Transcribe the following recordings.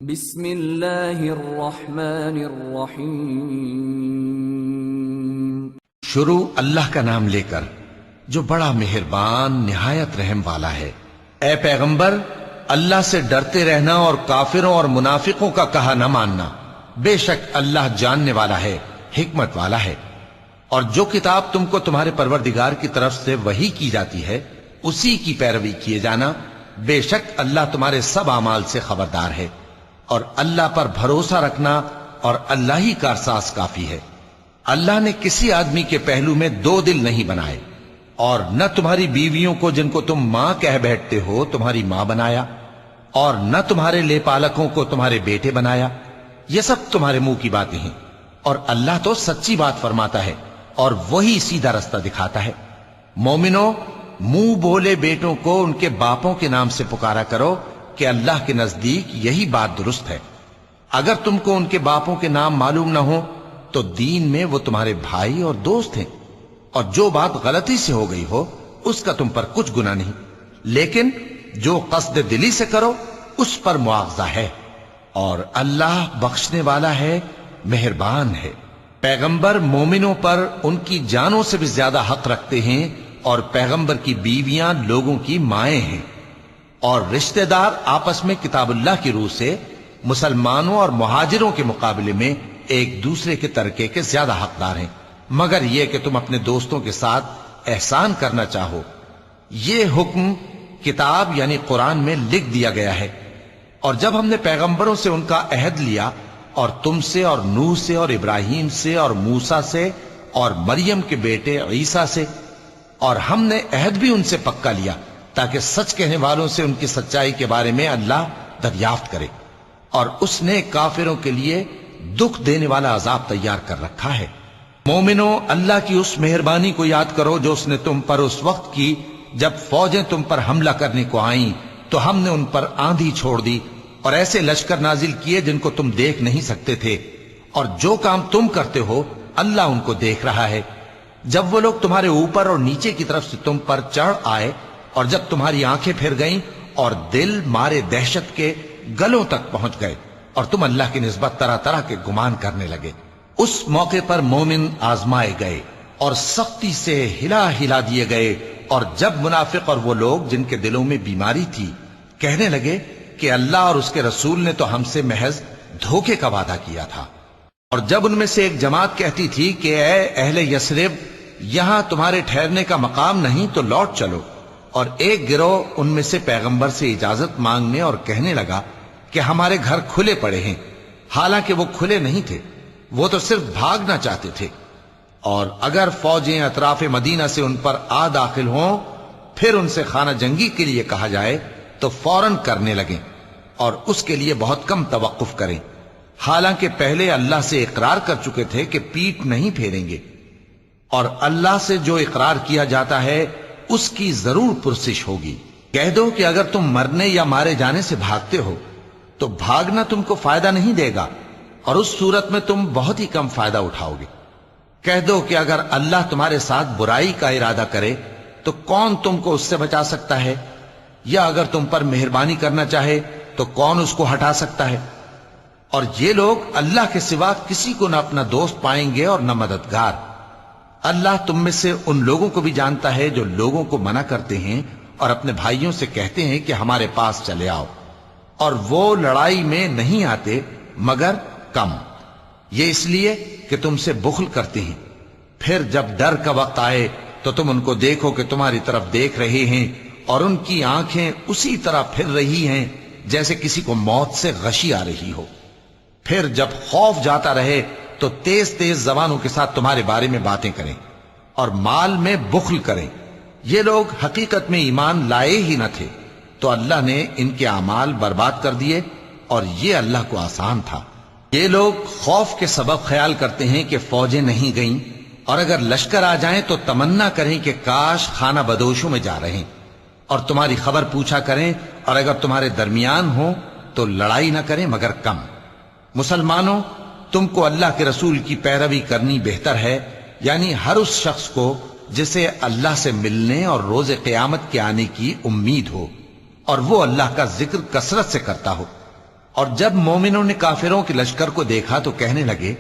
بسم اللہ الرحمن الرحیم۔ شروع اللہ کا نام لے کر جو بڑا مہربان نہایت رحم والا ہے۔ اے پیغمبر، اللہ سے ڈرتے رہنا اور کافروں اور منافقوں کا کہا نہ ماننا۔ بے شک اللہ جاننے والا ہے، حکمت والا ہے۔ اور جو کتاب تم کو تمہارے پروردگار کی طرف سے وحی کی جاتی ہے اسی کی پیروی کیے جانا۔ بے شک اللہ تمہارے سب اعمال سے خبردار ہے، اور اللہ پر بھروسہ رکھنا اور اللہ ہی کارساز کافی ہے۔ اللہ نے کسی آدمی کے پہلو میں دو دل نہیں بنائے، اور نہ تمہاری بیویوں کو جن کو تم ماں کہہ بیٹھتے ہو تمہاری ماں بنایا، اور نہ تمہارے لے پالکوں کو تمہارے بیٹے بنایا۔ یہ سب تمہارے منہ کی باتیں ہیں، اور اللہ تو سچی بات فرماتا ہے اور وہی سیدھا رستہ دکھاتا ہے۔ مومنو، منہ بولے بیٹوں کو ان کے باپوں کے نام سے پکارا کرو کہ اللہ کے نزدیک یہی بات درست ہے۔ اگر تم کو ان کے باپوں کے نام معلوم نہ ہو تو دین میں وہ تمہارے بھائی اور دوست ہیں، اور جو بات غلطی سے ہو گئی ہو اس کا تم پر کچھ گناہ نہیں، لیکن جو قصد دلی سے کرو اس پر مواخذہ ہے، اور اللہ بخشنے والا ہے، مہربان ہے۔ پیغمبر مومنوں پر ان کی جانوں سے بھی زیادہ حق رکھتے ہیں، اور پیغمبر کی بیویاں لوگوں کی مائیں ہیں، اور رشتہ دار آپس میں کتاب اللہ کی روح سے مسلمانوں اور مہاجروں کے مقابلے میں ایک دوسرے کے ترکے کے زیادہ حقدار ہیں، مگر یہ کہ تم اپنے دوستوں کے ساتھ احسان کرنا چاہو۔ یہ حکم کتاب یعنی قرآن میں لکھ دیا گیا ہے، اور جب ہم نے پیغمبروں سے ان کا عہد لیا، اور تم سے اور نوح سے اور ابراہیم سے اور موسیٰ سے اور مریم کے بیٹے عیسیٰ سے، اور ہم نے عہد بھی ان سے پکا لیا تاکہ سچ کہنے والوں سے ان کی سچائی کے بارے میں اللہ دریافت کرے، اور اس نے کافروں کے لیے دکھ دینے والا عذاب تیار کر رکھا ہے۔ مومنو، اللہ کی اس مہربانی کو یاد کرو جو اس نے تم پر اس وقت کی جب فوجیں تم پر حملہ کرنے کو آئیں تو ہم نے ان پر آندھی چھوڑ دی اور ایسے لشکر نازل کیے جن کو تم دیکھ نہیں سکتے تھے، اور جو کام تم کرتے ہو اللہ ان کو دیکھ رہا ہے۔ جب وہ لوگ تمہارے اوپر اور نیچے کی طرف سے تم پر چڑھ آئے، اور جب تمہاری آنکھیں پھر گئیں اور دل مارے دہشت کے گلوں تک پہنچ گئے، اور تم اللہ کی نسبت طرح طرح کے گمان کرنے لگے، اس موقع پر مومن آزمائے گئے اور سختی سے ہلا ہلا دیے گئے۔ اور جب منافق اور وہ لوگ جن کے دلوں میں بیماری تھی کہنے لگے کہ اللہ اور اس کے رسول نے تو ہم سے محض دھوکے کا وعدہ کیا تھا، اور جب ان میں سے ایک جماعت کہتی تھی کہ اے اہل یثرب، یہاں تمہارے ٹھہرنے کا مقام نہیں تو لوٹ چلو، اور ایک گروہ ان میں سے پیغمبر سے اجازت مانگنے اور کہنے لگا کہ ہمارے گھر کھلے پڑے ہیں، حالانکہ وہ کھلے نہیں تھے، وہ تو صرف بھاگنا چاہتے تھے۔ اور اگر فوجیں اطراف مدینہ سے ان پر آ داخل ہوں پھر ان سے خانہ جنگی کے لیے کہا جائے تو فوراً کرنے لگیں، اور اس کے لیے بہت کم توقف کریں، حالانکہ پہلے اللہ سے اقرار کر چکے تھے کہ پیٹ نہیں پھیریں گے، اور اللہ سے جو اقرار کیا جاتا ہے اس کی ضرور پرسش ہوگی۔ کہہ دو کہ اگر تم مرنے یا مارے جانے سے بھاگتے ہو تو بھاگنا تم کو فائدہ نہیں دے گا، اور اس صورت میں تم بہت ہی کم فائدہ اٹھاؤ گے۔ کہہ دو کہ اگر اللہ تمہارے ساتھ برائی کا ارادہ کرے تو کون تم کو اس سے بچا سکتا ہے، یا اگر تم پر مہربانی کرنا چاہے تو کون اس کو ہٹا سکتا ہے۔ اور یہ لوگ اللہ کے سوا کسی کو نہ اپنا دوست پائیں گے اور نہ مددگار۔ اللہ تم میں سے ان لوگوں کو بھی جانتا ہے جو لوگوں کو منع کرتے ہیں اور اپنے بھائیوں سے کہتے ہیں کہ ہمارے پاس چلے آؤ، اور وہ لڑائی میں نہیں آتے مگر کم، یہ اس لیے کہ تم سے بخل کرتے ہیں۔ پھر جب ڈر کا وقت آئے تو تم ان کو دیکھو کہ تمہاری طرف دیکھ رہے ہیں، اور ان کی آنکھیں اسی طرح پھر رہی ہیں جیسے کسی کو موت سے غشی آ رہی ہو۔ پھر جب خوف جاتا رہے تو تیز تیز زبانوں کے ساتھ تمہارے بارے میں باتیں کریں اور مال میں بخل کریں۔ یہ لوگ حقیقت میں ایمان لائے ہی نہ تھے، تو اللہ نے ان کے اعمال برباد کر دیے، اور یہ اللہ کو آسان تھا۔ یہ لوگ خوف کے سبب خیال کرتے ہیں کہ فوجیں نہیں گئیں، اور اگر لشکر آ جائیں تو تمنا کریں کہ کاش خانہ بدوشوں میں جا رہے، اور تمہاری خبر پوچھا کریں، اور اگر تمہارے درمیان ہو تو لڑائی نہ کریں مگر کم۔ مسلمانوں، تم کو اللہ کے رسول کی پیروی کرنی بہتر ہے، یعنی ہر اس شخص کو جسے اللہ سے ملنے اور روز قیامت کے آنے کی امید ہو، اور وہ اللہ کا ذکر کثرت سے کرتا ہو، اور جب مومنوں نے کافروں کے لشکر کو دیکھا تو کہنے لگے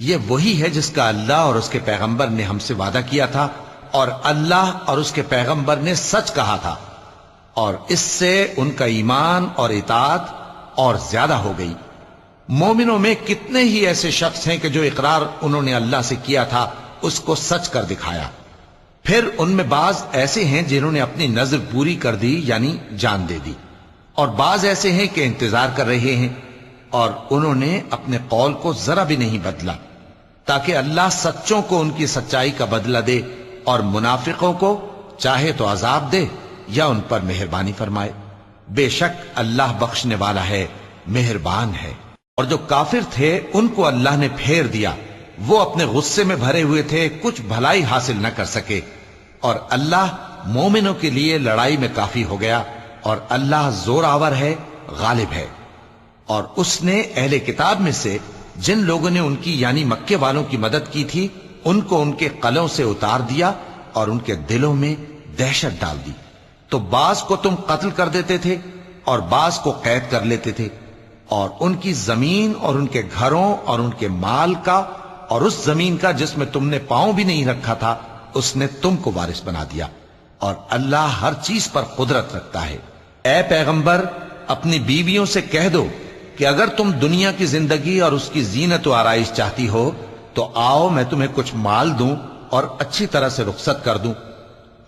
یہ وہی ہے جس کا اللہ اور اس کے پیغمبر نے ہم سے وعدہ کیا تھا، اور اللہ اور اس کے پیغمبر نے سچ کہا تھا، اور اس سے ان کا ایمان اور اطاعت اور زیادہ ہو گئی۔ مومنوں میں کتنے ہی ایسے شخص ہیں کہ جو اقرار انہوں نے اللہ سے کیا تھا اس کو سچ کر دکھایا۔ پھر ان میں بعض ایسے ہیں جنہوں نے اپنی نذر پوری کر دی، یعنی جان دے دی، اور بعض ایسے ہیں کہ انتظار کر رہے ہیں، اور انہوں نے اپنے قول کو ذرا بھی نہیں بدلا، تاکہ اللہ سچوں کو ان کی سچائی کا بدلہ دے اور منافقوں کو چاہے تو عذاب دے یا ان پر مہربانی فرمائے۔ بے شک اللہ بخشنے والا ہے، مہربان ہے۔ اور جو کافر تھے ان کو اللہ نے پھیر دیا، وہ اپنے غصے میں بھرے ہوئے تھے، کچھ بھلائی حاصل نہ کر سکے، اور اللہ مومنوں کے لیے لڑائی میں کافی ہو گیا، اور اللہ زور آور ہے، غالب ہے۔ اور اس نے اہل کتاب میں سے جن لوگوں نے ان کی یعنی مکے والوں کی مدد کی تھی ان کو ان کے قلعوں سے اتار دیا اور ان کے دلوں میں دہشت ڈال دی، تو بعض کو تم قتل کر دیتے تھے اور بعض کو قید کر لیتے تھے، اور ان کی زمین اور ان کے گھروں اور ان کے مال کا اور اس زمین کا جس میں تم نے پاؤں بھی نہیں رکھا تھا اس نے تم کو وارث بنا دیا، اور اللہ ہر چیز پر قدرت رکھتا ہے۔ اے پیغمبر اپنی بیویوں سے کہہ دو کہ اگر تم دنیا کی زندگی اور اس کی زینت و آرائش چاہتی ہو تو آؤ میں تمہیں کچھ مال دوں اور اچھی طرح سے رخصت کر دوں،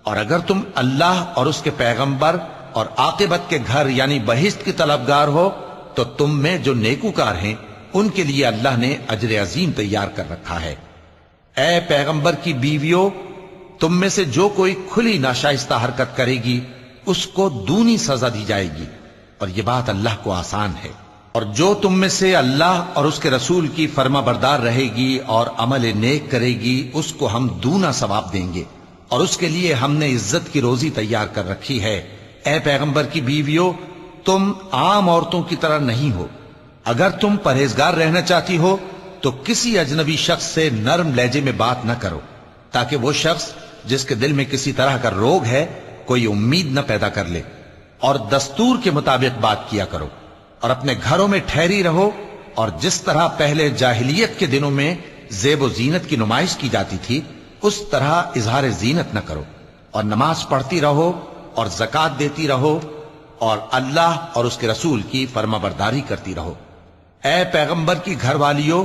اور اگر تم اللہ اور اس کے پیغمبر اور عاقبت کے گھر یعنی بہشت کی طلبگار ہو تو تم میں جو نیکوکار ہیں ان کے لیے اللہ نے اجر عظیم تیار کر رکھا ہے۔ اے پیغمبر کی بیویوں، تم میں سے جو کوئی کھلی ناشائستہ حرکت کرے گی اس کو دونی سزا دی جائے گی، اور یہ بات اللہ کو آسان ہے۔ اور جو تم میں سے اللہ اور اس کے رسول کی فرما بردار رہے گی اور عمل نیک کرے گی اس کو ہم دونا ثواب دیں گے، اور اس کے لیے ہم نے عزت کی روزی تیار کر رکھی ہے۔ اے پیغمبر کی بیویوں، تم عام عورتوں کی طرح نہیں ہو، اگر تم پرہیزگار رہنا چاہتی ہو تو کسی اجنبی شخص سے نرم لہجے میں بات نہ کرو، تاکہ وہ شخص جس کے دل میں کسی طرح کا روگ ہے کوئی امید نہ پیدا کر لے، اور دستور کے مطابق بات کیا کرو، اور اپنے گھروں میں ٹھہری رہو، اور جس طرح پہلے جاہلیت کے دنوں میں زیب و زینت کی نمائش کی جاتی تھی اس طرح اظہار زینت نہ کرو، اور نماز پڑھتی رہو اور زکوٰۃ دیتی رہو، اور اللہ اور اس کے رسول کی فرما برداری کرتی رہو۔ اے پیغمبر کی گھر والیوں،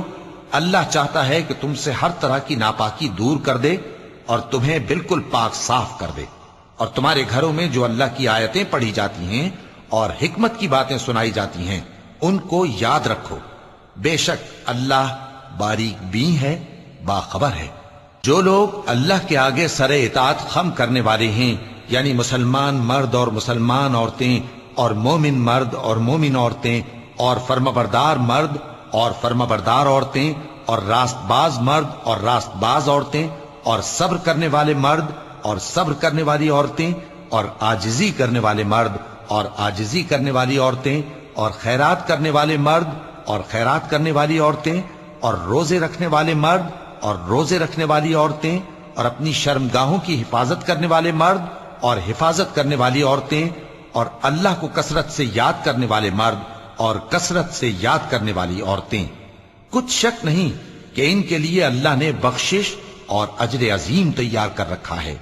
اللہ چاہتا ہے کہ تم سے ہر طرح کی ناپاکی دور کر دے اور تمہیں بالکل پاک صاف کر دے، اور تمہارے گھروں میں جو اللہ کی آیتیں پڑھی جاتی ہیں اور حکمت کی باتیں سنائی جاتی ہیں ان کو یاد رکھو، بے شک اللہ باریک بین ہے، باخبر ہے۔ جو لوگ اللہ کے آگے سر اطاعت خم کرنے والے ہیں یعنی مسلمان مرد اور مسلمان عورتیں اور مومن مرد اور مومن عورتیں اور فرمانبردار مرد اور فرمانبردار عورتیں اور راست باز مرد اور راست باز عورتیں اور صبر کرنے والے مرد اور صبر کرنے والی عورتیں اور عاجزی کرنے والے مرد اور عاجزی کرنے والی عورتیں اور خیرات کرنے والے مرد اور خیرات کرنے والی عورتیں اور روزے رکھنے والے مرد اور روزے رکھنے والی عورتیں اور اپنی شرمگاہوں کی حفاظت کرنے والے مرد اور حفاظت کرنے والی عورتیں اور اللہ کو کثرت سے یاد کرنے والے مرد اور کثرت سے یاد کرنے والی عورتیں۔ کچھ شک نہیں کہ ان کے لیے اللہ نے بخشش اور اجر عظیم تیار کر رکھا ہے،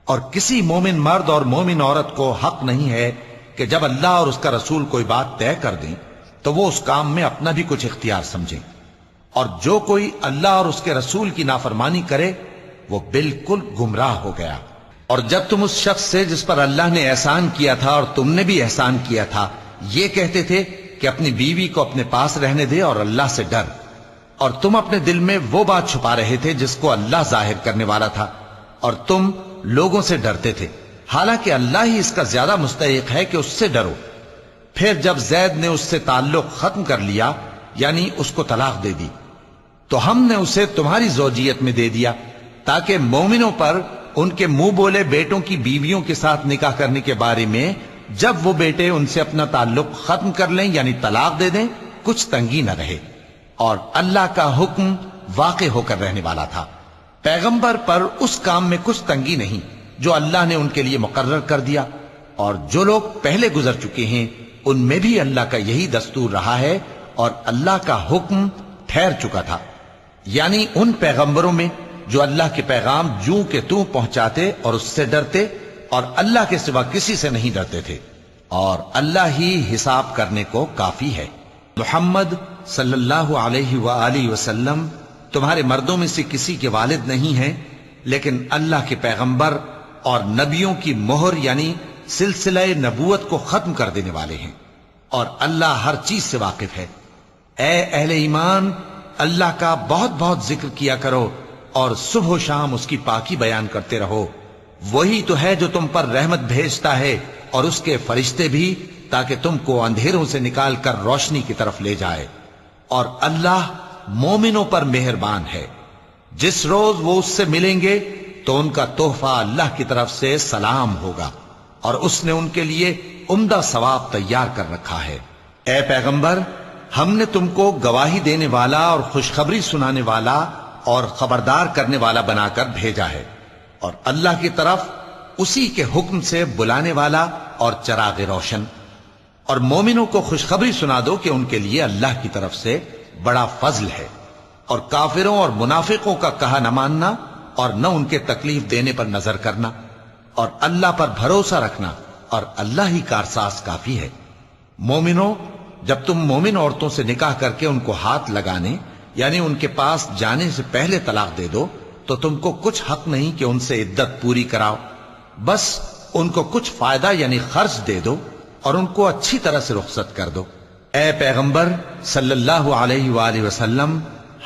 اور کسی مومن مرد اور مومن عورت کو حق نہیں ہے کہ جب اللہ اور اس کا رسول کوئی بات طے کر دیں تو وہ اس کام میں اپنا بھی کچھ اختیار سمجھیں، اور جو کوئی اللہ اور اس کے رسول کی نافرمانی کرے وہ بالکل گمراہ ہو گیا۔ اور جب تم اس شخص سے جس پر اللہ نے احسان کیا تھا اور تم نے بھی احسان کیا تھا یہ کہتے تھے کہ اپنی بیوی کو اپنے پاس رہنے دے اور اللہ سے ڈر، اور تم اپنے دل میں وہ بات چھپا رہے تھے جس کو اللہ ظاہر کرنے والا تھا، اور تم لوگوں سے ڈرتے تھے، حالانکہ اللہ ہی اس کا زیادہ مستحق ہے کہ اس سے ڈرو۔ پھر جب زید نے اس سے تعلق ختم کر لیا یعنی اس کو طلاق دے دی تو ہم نے اسے تمہاری زوجیت میں دے دیا تاکہ مومنوں پر ان کے منہ بولے بیٹوں کی بیویوں کے ساتھ نکاح کرنے کے بارے میں جب وہ بیٹے ان سے اپنا تعلق ختم کر لیں یعنی طلاق دے دیں کچھ تنگی نہ رہے، اور اللہ کا حکم واقع ہو کر رہنے والا تھا۔ پیغمبر پر اس کام میں کچھ تنگی نہیں جو اللہ نے ان کے لیے مقرر کر دیا، اور جو لوگ پہلے گزر چکے ہیں ان میں بھی اللہ کا یہی دستور رہا ہے اور اللہ کا حکم ٹھہر چکا تھا، یعنی ان پیغمبروں میں جو اللہ کے پیغام جوں کہ توں پہنچاتے اور اس سے ڈرتے اور اللہ کے سوا کسی سے نہیں ڈرتے تھے، اور اللہ ہی حساب کرنے کو کافی ہے۔ محمد صلی اللہ علیہ وآلہ وسلم تمہارے مردوں میں سے کسی کے والد نہیں ہیں، لیکن اللہ کے پیغمبر اور نبیوں کی مہر یعنی سلسلہ نبوت کو ختم کر دینے والے ہیں، اور اللہ ہر چیز سے واقف ہے۔ اے اہل ایمان، اللہ کا بہت بہت ذکر کیا کرو اور صبح و شام اس کی پاکی بیان کرتے رہو، وہی تو ہے جو تم پر رحمت بھیجتا ہے اور اس کے فرشتے بھی، تاکہ تم کو اندھیروں سے نکال کر روشنی کی طرف لے جائے، اور اللہ مومنوں پر مہربان ہے۔ جس روز وہ اس سے ملیں گے تو ان کا تحفہ اللہ کی طرف سے سلام ہوگا، اور اس نے ان کے لیے عمدہ ثواب تیار کر رکھا ہے۔ اے پیغمبر، ہم نے تم کو گواہی دینے والا اور خوشخبری سنانے والا اور خبردار کرنے والا بنا کر بھیجا ہے، اور اللہ کی طرف اسی کے حکم سے بلانے والا اور چراغ روشن۔ اور مومنوں کو خوشخبری سنا دو کہ ان کے لیے اللہ کی طرف سے بڑا فضل ہے، اور کافروں اور منافقوں کا کہا نہ ماننا اور نہ ان کے تکلیف دینے پر نظر کرنا، اور اللہ پر بھروسہ رکھنا، اور اللہ ہی کارساز کافی ہے۔ مومنوں، جب تم مومن عورتوں سے نکاح کر کے ان کو ہاتھ لگانے یعنی ان کے پاس جانے سے پہلے طلاق دے دو تو تم کو کچھ حق نہیں کہ ان سے عدت پوری کراؤ، بس ان کو کچھ فائدہ یعنی خرچ دے دو اور ان کو اچھی طرح سے رخصت کر دو۔ اے پیغمبر صلی اللہ علیہ وآلہ وسلم،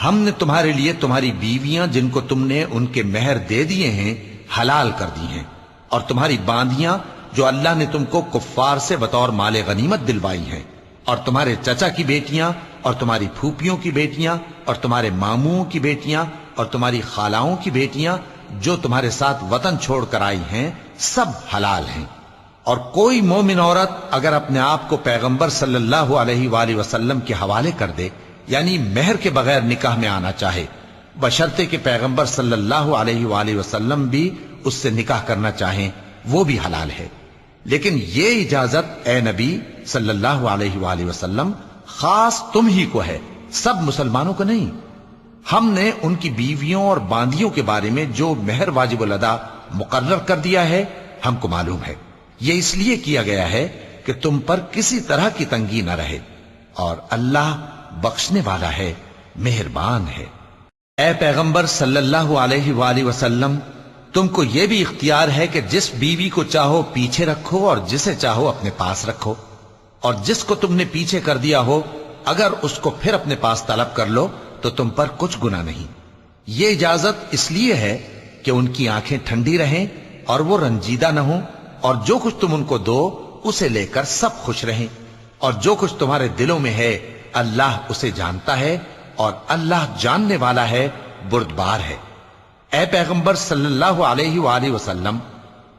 ہم نے تمہارے لیے تمہاری بیویاں جن کو تم نے ان کے مہر دے دیے ہیں حلال کر دی ہیں، اور تمہاری باندیاں جو اللہ نے تم کو کفار سے بطور مال غنیمت دلوائی ہیں، اور تمہارے چچا کی بیٹیاں اور تمہاری پھوپھیوں کی بیٹیاں اور تمہارے ماموں کی بیٹیاں اور تمہاری خالاؤں کی بیٹیاں جو تمہارے ساتھ وطن چھوڑ کر آئی ہیں، سب حلال ہیں۔ اور کوئی مومن عورت اگر اپنے آپ کو پیغمبر صلی اللہ علیہ وآلہ وسلم کے حوالے کر دے یعنی مہر کے بغیر نکاح میں آنا چاہے، بشرطے کہ پیغمبر صلی اللہ علیہ وآلہ وسلم بھی اس سے نکاح کرنا چاہیں، وہ بھی حلال ہے۔ لیکن یہ اجازت اے نبی صلی اللہ علیہ وآلہ وسلم خاص تم ہی کو ہے، سب مسلمانوں کو نہیں۔ ہم نے ان کی بیویوں اور باندیوں کے بارے میں جو مہر واجب الادا مقرر کر دیا ہے ہم کو معلوم ہے، یہ اس لیے کیا گیا ہے کہ تم پر کسی طرح کی تنگی نہ رہے، اور اللہ بخشنے والا ہے، مہربان ہے۔ اے پیغمبر صلی اللہ علیہ وآلہ وسلم، تم کو یہ بھی اختیار ہے کہ جس بیوی کو چاہو پیچھے رکھو اور جسے چاہو اپنے پاس رکھو، اور جس کو تم نے پیچھے کر دیا ہو اگر اس کو پھر اپنے پاس طلب کر لو تو تم پر کچھ گناہ نہیں۔ یہ اجازت اس لیے ہے کہ ان کی آنکھیں ٹھنڈی رہیں اور وہ رنجیدہ نہ ہوں، اور جو کچھ تم ان کو دو اسے لے کر سب خوش رہیں، اور جو کچھ تمہارے دلوں میں ہے اللہ اسے جانتا ہے، اور اللہ جاننے والا ہے، بردبار ہے۔ اے پیغمبر صلی اللہ علیہ وآلہ وسلم،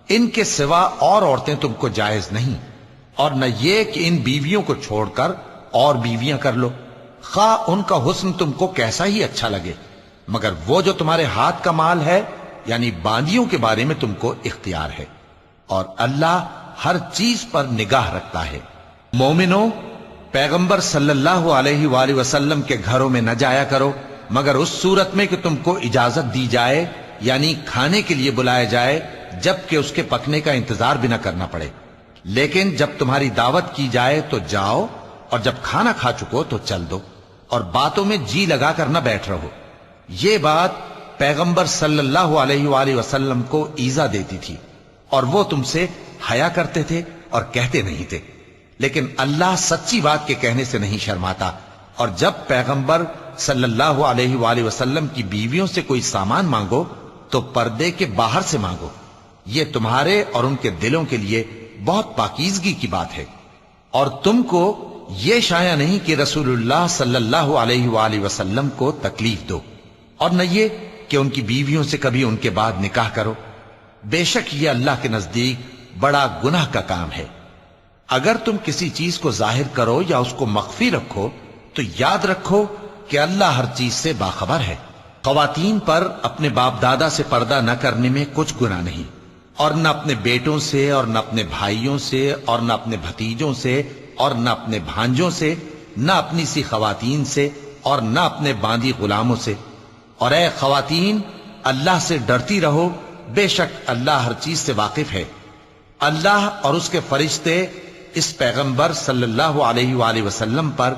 ان کے سوا اور عورتیں تم کو جائز نہیں، اور نہ یہ کہ ان بیویوں کو چھوڑ کر اور بیویاں کر لو، خواہ ان کا حسن تم کو کیسا ہی اچھا لگے، مگر وہ جو تمہارے ہاتھ کا مال ہے یعنی باندیوں کے بارے میں تم کو اختیار ہے، اور اللہ ہر چیز پر نگاہ رکھتا ہے۔ مومنوں، پیغمبر صلی اللہ علیہ وآلہ وسلم کے گھروں میں نہ جایا کرو مگر اس صورت میں کہ تم کو اجازت دی جائے یعنی کھانے کے لیے بلایا جائے، جبکہ اس کے پکنے کا انتظار بھی نہ کرنا پڑے۔ لیکن جب تمہاری دعوت کی جائے تو جاؤ، اور جب کھانا کھا چکو تو چل دو، اور باتوں میں جی لگا کر نہ بیٹھ رہو۔ یہ بات پیغمبر صلی اللہ علیہ وآلہ وسلم کو ایذا دیتی تھی، اور وہ تم سے حیا کرتے تھے اور کہتے نہیں تھے، لیکن اللہ سچی بات کے کہنے سے نہیں شرماتا۔ اور جب پیغمبر صلی اللہ علیہ وآلہ وسلم کی بیویوں سے کوئی سامان مانگو تو پردے کے باہر سے مانگو، یہ تمہارے اور ان کے دلوں کے لیے بہت پاکیزگی کی بات ہے۔ اور تم کو یہ شایع نہیں کہ رسول اللہ صلی اللہ علیہ وآلہ وسلم کو تکلیف دو، اور نہ یہ کہ ان کی بیویوں سے کبھی ان کے بعد نکاح کرو، بے شک یہ اللہ کے نزدیک بڑا گناہ کا کام ہے۔ اگر تم کسی چیز کو ظاہر کرو یا اس کو مخفی رکھو تو یاد رکھو کہ اللہ ہر چیز سے باخبر ہے۔ خواتین پر اپنے باپ دادا سے پردہ نہ کرنے میں کچھ گناہ نہیں، اور نہ اپنے بیٹوں سے اور نہ اپنے بھائیوں سے اور نہ اپنے بھتیجوں سے اور نہ اپنے بھانجوں سے، نہ اپنی سی خواتین سے، اور نہ اپنے باندی غلاموں سے۔ اور اے خواتین، اللہ سے ڈرتی رہو، بے شک اللہ ہر چیز سے واقف ہے۔ اللہ اور اس کے فرشتے اس پیغمبر صلی اللہ علیہ وآلہ وسلم پر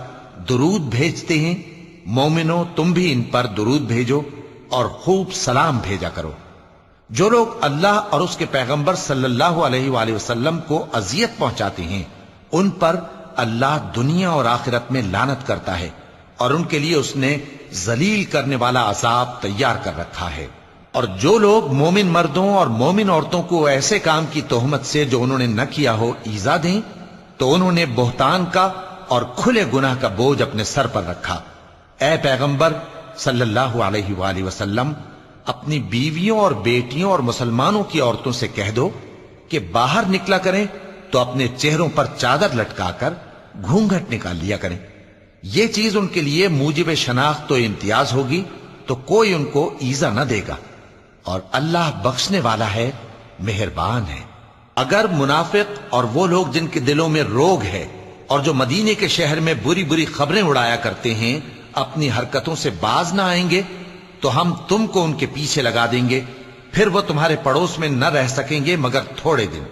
درود بھیجتے ہیں۔ مومنو، تم بھی ان پر درود بھیجو اور خوب سلام بھیجا کرو۔ جو لوگ اللہ اور اس کے پیغمبر صلی اللہ علیہ وآلہ وسلم کو اذیت پہنچاتے ہیں، ان پر اللہ دنیا اور آخرت میں لعنت کرتا ہے، اور ان کے لیے اس نے ذلیل کرنے والا عذاب تیار کر رکھا ہے۔ اور جو لوگ مومن مردوں اور مومن عورتوں کو ایسے کام کی تہمت سے جو انہوں نے نہ کیا ہو ایذا دیں، تو انہوں نے بہتان کا اور کھلے گناہ کا بوجھ اپنے سر پر رکھا۔ اے پیغمبر صلی اللہ علیہ وآلہ وسلم، اپنی بیویوں اور بیٹیوں اور مسلمانوں کی عورتوں سے کہہ دو کہ باہر نکلا کریں تو اپنے چہروں پر چادر لٹکا کر گھونگھٹ نکال لیا کریں۔ یہ چیز ان کے لیے موجب شناخت و امتیاز ہوگی، تو کوئی ان کو ایذا نہ دے گا، اور اللہ بخشنے والا ہے، مہربان ہے۔ اگر منافق اور وہ لوگ جن کے دلوں میں روگ ہے اور جو مدینے کے شہر میں بری بری خبریں اڑایا کرتے ہیں اپنی حرکتوں سے باز نہ آئیں گے تو ہم تم کو ان کے پیچھے لگا دیں گے، پھر وہ تمہارے پڑوس میں نہ رہ سکیں گے مگر تھوڑے دن،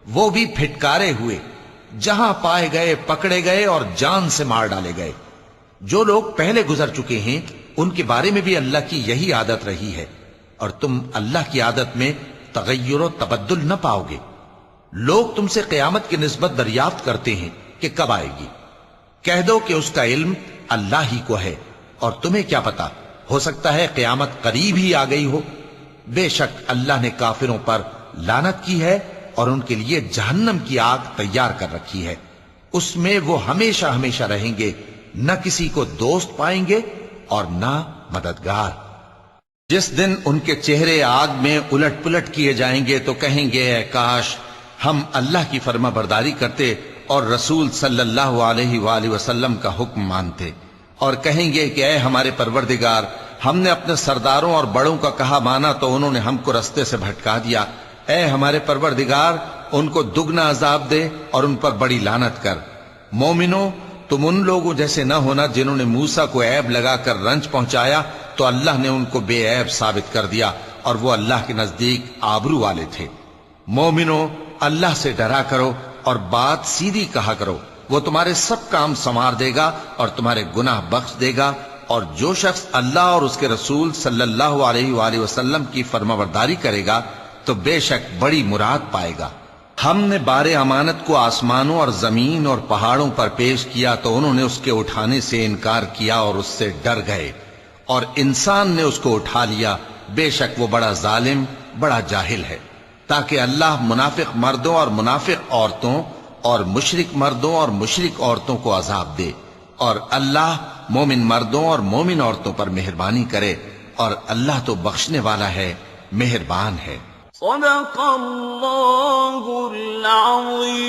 وہ بھی پھٹکارے ہوئے، جہاں پائے گئے پکڑے گئے اور جان سے مار ڈالے گئے۔ جو لوگ پہلے گزر چکے ہیں ان کے بارے میں بھی اللہ کی یہی عادت رہی ہے، اور تم اللہ کی عادت میں تغیر و تبدل نہ پاؤ گے۔ لوگ تم سے قیامت کی نسبت دریافت کرتے ہیں کہ کب آئے گی، کہہ دو کہ اس کا علم اللہ ہی کو ہے، اور تمہیں کیا پتا، ہو سکتا ہے قیامت قریب ہی آ گئی ہو۔ بے شک اللہ نے کافروں پر لعنت کی ہے اور ان کے لیے جہنم کی آگ تیار کر رکھی ہے، اس میں وہ ہمیشہ ہمیشہ رہیں گے، نہ کسی کو دوست پائیں گے اور نہ مددگار۔ جس دن ان کے چہرے آگ میں الٹ پلٹ کیے جائیں گے تو کہیں گے اے کاش ہم اللہ کی فرما برداری کرتے اور رسول صلی اللہ علیہ وآلہ وسلم کا حکم مانتے، اور کہیں گے کہ اے ہمارے پروردگار، ہم نے اپنے سرداروں اور بڑوں کا کہا مانا تو انہوں نے ہم کو رستے سے بھٹکا دیا۔ اے ہمارے پروردگار، ان کو دگنا عذاب دے اور ان پر بڑی لعنت کر۔ مومنو، تم ان لوگوں جیسے نہ ہونا جنہوں نے موسیٰ کو عیب لگا کر رنج پہنچایا تو اللہ نے ان کو بے عیب ثابت کر دیا، اور وہ اللہ کے نزدیک آبرو والے تھے۔ مومنو، اللہ سے ڈرا کرو اور بات سیدھی کہا کرو، وہ تمہارے سب کام سنوار دے گا اور تمہارے گناہ بخش دے گا، اور جو شخص اللہ اور اس کے رسول صلی اللہ علیہ وآلہ وسلم کی فرمانبرداری کرے گا تو بے شک بڑی مراد پائے گا۔ ہم نے بار امانت کو آسمانوں اور زمین اور پہاڑوں پر پیش کیا تو انہوں نے اس کے اٹھانے سے انکار کیا اور اس سے ڈر گئے، اور انسان نے اس کو اٹھا لیا، بے شک وہ بڑا ظالم، بڑا جاہل ہے۔ تاکہ اللہ منافق مردوں اور منافق عورتوں اور مشرک مردوں اور مشرک عورتوں کو عذاب دے، اور اللہ مومن مردوں اور مومن عورتوں پر مہربانی کرے، اور اللہ تو بخشنے والا ہے، مہربان ہے۔ صدق اللہ العظیم۔